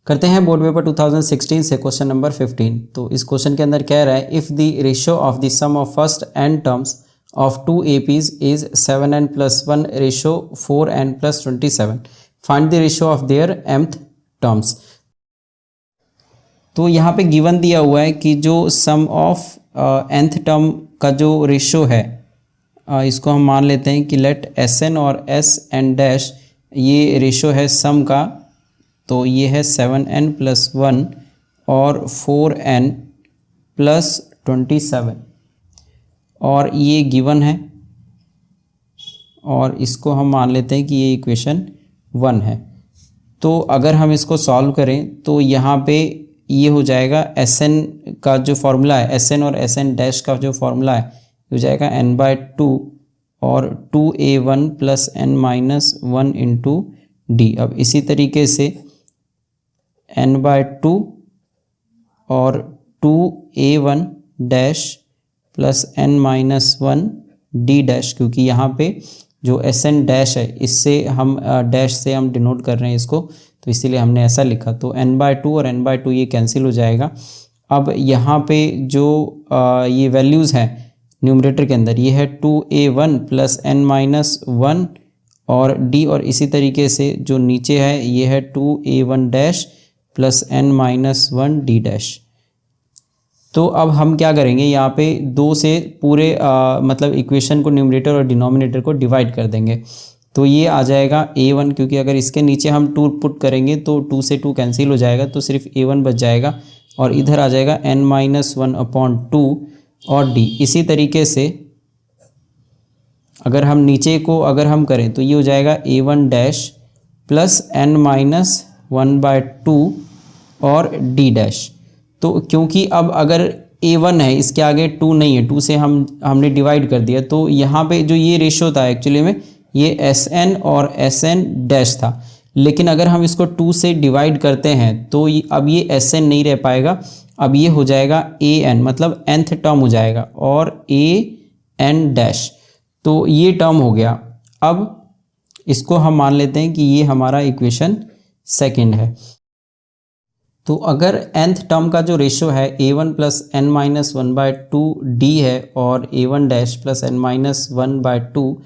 करते हैं board paper 2016 से क्वेश्चन नंबर 15। तो इस क्वेश्चन के अंदर कह रहा है if the ratio of the sum of first n terms of two APs is 7n + 1 ratio 4n + 27, find the ratio of their mth terms. तो यहाँ पे गिवन दिया हुआ है कि जो सम ऑफ nth टर्म का जो रेशियो है इसको हम मान लेते हैं कि लेट Sn और Sn डैश ये रेशियो है सम का। तो ये है 7n + 1 और 4n + 27 और ये गिवन है और इसको हम मान लेते हैं कि ये इक्वेशन 1 है। तो अगर हम इसको सॉल्व करें तो यहाँ पे ये हो जाएगा Sn का जो फॉर्मूला है, Sn और Sn डैश का जो फॉर्मूला है हो जाएगा n/2 और 2a1 + n-1 × d। अब इसी तरीके से n/2 और 2a1 dash + n-1 d dash, क्योंकि यहाँ पे जो Sn डैश है इससे हम डैश से हम डिनोट कर रहे हैं इसको, तो इसीलिए हमने ऐसा लिखा। तो n/2 और n/2 ये कैंसिल हो जाएगा। अब यहाँ पे जो ये वैल्यूज़ हैं न्यूमरेटर के अंदर, ये है 2a1 + n-1 और d, और इसी तरीके से जो नीचे है ये है 2a1 dash + n-1 d dash. तो अब हम क्या करेंगे, यहाँ पे 2 से पूरे मतलब इक्वेशन को न्यूमरेटर और डिनोमिनेटर को डिवाइड कर देंगे। तो ये आ जाएगा a1, क्योंकि अगर इसके नीचे हम 2 पुट करेंगे तो 2 से 2 कैंसिल हो जाएगा, तो सिर्फ a1 बच जाएगा और इधर आ जाएगा n-1/2 और d। इसी तरीके से अगर हम नीचे को अगर हम करें तो ये हो जाएगा a1 डैश + n-1/2 और d डैश। तो क्योंकि अब अगर a1 है इसके आगे 2 नहीं है, 2 से हमने डिवाइड कर दिया, तो यहाँ पे जो ये रेशियो था एक्चुअली में ये Sn और Sn डैश था। लेकिन अगर हम इसको 2 से डिवाइड करते हैं तो अब ये Sn नहीं रह पाएगा, अब ये हो जाएगा an, मतलब nth टर्म हो जाएगा और an डैश। तो ये टर्म हो गया। अब इसको हम मान लेते हैं कि ये हमारा इक्वेशन 2 है। तो अगर nth टर्म का जो रेशियो है a1 + n-1/2 d है और a1 dash + n-1/2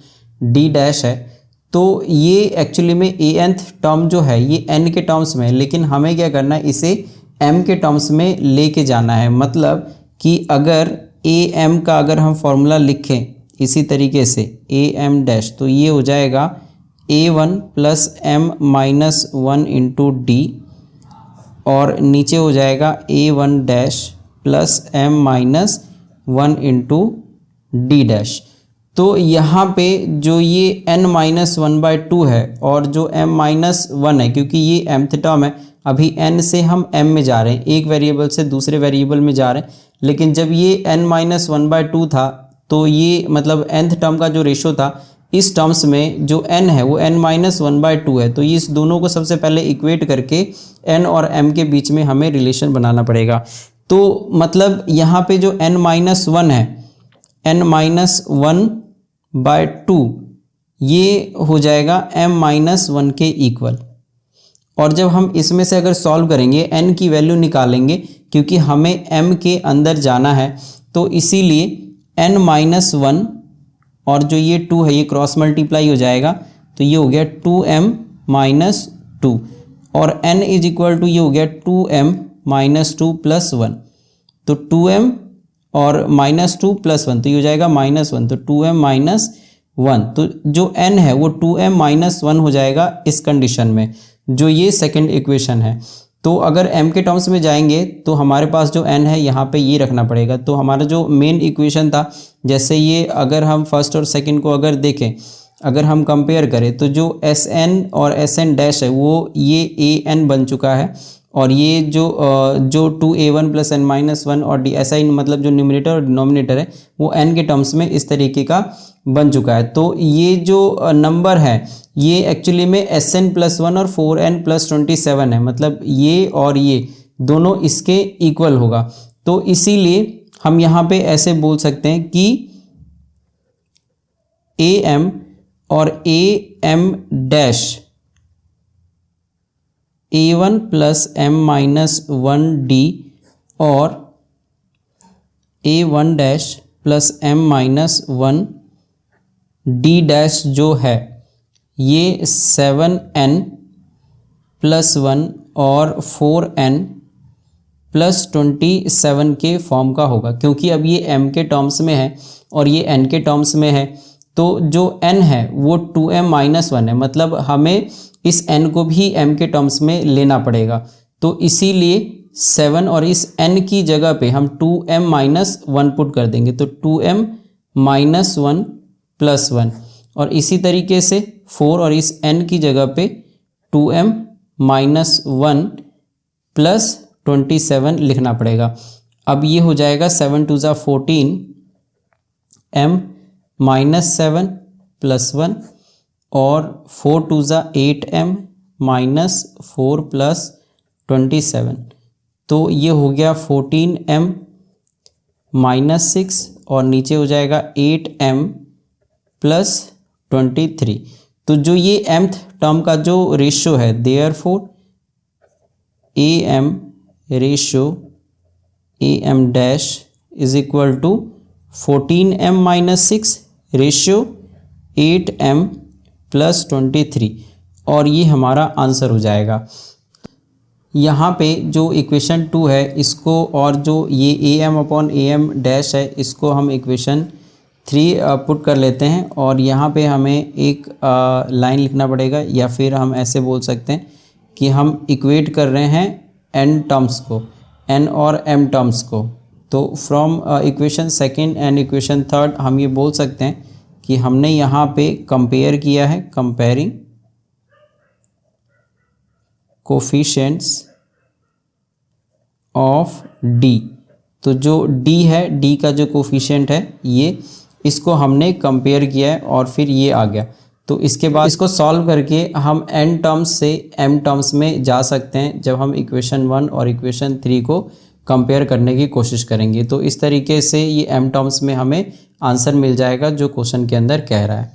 d dash है, तो ये एक्चुअली में anth टर्म जो है ये n के टर्म्स में है, लेकिन हमें क्या करना है, इसे m के टर्म्स में लेके जाना है। मतलब कि अगर am का अगर हम फॉर्मूला लिखें इसी तरीके से am डैश, तो ये हो जाएगा a1 + m-1 × d और नीचे हो जाएगा a1 dash + m-1 × d dash. तो यहाँ पे जो ये n-1/2 है और जो m-1 है, क्योंकि ये mth टर्म है, अभी n से हम m में जा रहे हैं, एक वेरिएबल से दूसरे वेरिएबल में जा रहे हैं। लेकिन जब ये n-1/2 था तो ये मतलब nth टर्म का जो रेशियो था इस टर्म्स में जो n है वो n-1/2 है। तो ये इस दोनों को सबसे पहले इक्वेट करके n और m के बीच में हमें रिलेशन बनाना पड़ेगा। तो मतलब यहाँ पे जो n-1 है, n-1/2 ये हो जाएगा m-1 के इक्वल। और जब हम इसमें से अगर सॉल्व करेंगे n की वैल्यू निकालेंगे, क्योंकि हमें m के अंदर जाना है, तो इसीलिए n-1 और जो ये 2 है ये क्रॉस मल्टीप्लाई हो जाएगा, तो ये हो गया 2m-2 और n = ये हो गया 2m-2 + 1। तो 2m और -2 + 1, तो ये हो जाएगा -1, तो 2m-1। तो जो n है वो 2m-1 हो जाएगा इस कंडीशन में, जो ये सेकंड इक्वेशन है। तो अगर m के टर्म्स में जाएंगे तो हमारे पास जो n है यहाँ पे ये रखना पड़ेगा। तो हमारा जो मेन इक्वेशन था, जैसे ये अगर हम फर्स्ट और सेकंड को अगर देखें, अगर हम कंपेयर करें, तो जो Sn और Sn डैश है वो ये an बन चुका है, और ये जो 2a1 + n-1 और d, ऐसा ही मतलब जो न्यूमरेटर और डिनोमिनेटर है वो n के टर्म्स में इस तरीके का बन चुका है। तो ये जो नंबर है ये एक्चुअली में Sn + 1 और 4n + 27 है, मतलब ये और ये दोनों इसके इक्वल होगा। तो इसीलिए हम यहाँ पे ऐसे बोल सकते हैं कि am और am dash a1 plus m minus 1d और a1 dash plus m minus 1d dash जो है ये 7n प्लस 1 और 4n प्लस 27 के फॉर्म का होगा, क्योंकि अब ये m के टर्म्स में है और ये n के टर्म्स में है, तो जो n है वो 2m माइनस 1 है, मतलब हमें इस n को भी m के टर्म्स में लेना पड़ेगा। तो इसीलिए 7 और इस n की जगह पे हम 2m माइनस 1 पुट कर देंगे, तो 2m माइनस 1 प्लस 1, और इसी तरीके से 4 और इस n की जगह पे 2m माइनस 1 प्लस 27 लिखना पड़ेगा। अब ये हो जाएगा 7 2 ज़ा 14 m माइनस 7 प्लस 1 और 4 2 ज़ा 8m माइनस 4 प्लस 27, तो ये हो गया 14m माइनस 6 और नीचे हो जाएगा 8m प्लस 23। तो जो ये mth टर्म का जो रेशो है, therefore am ratio am dash is equal to 14m minus 6 ratio 8m plus 23, और ये हमारा आंसर हो जाएगा। यहाँ पे जो इक्वेशन 2 है इसको, और जो ये am अपॉन am डैश है इसको हम इक्वेशन 3 पुट कर लेते हैं, और यहाँ पे हमें एक लाइन लिखना पड़ेगा, या फिर हम ऐसे बोल सकते हैं कि हम इक्वेट कर रहे हैं n टर्म्स को, n और m टर्म्स को। तो from equation second and equation third हम ये बोल सकते हैं कि हमने यहाँ पे कंपेयर किया है, कंपेयरिंग कोफिशिएंट्स ऑफ d। तो जो d है, d का जो कोफिशिएंट है ये, इसको हमने कंपेयर किया है और फिर ये आ गया। तो इसके बाद इसको सॉल्व करके हम n टर्म्स से m टर्म्स में जा सकते हैं जब हम इक्वेशन 1 और इक्वेशन 3 को कंपेयर करने की कोशिश करेंगे। तो इस तरीके से ये m टर्म्स में हमें आंसर मिल जाएगा जो क्वेश्चन के अंदर कह रहा है।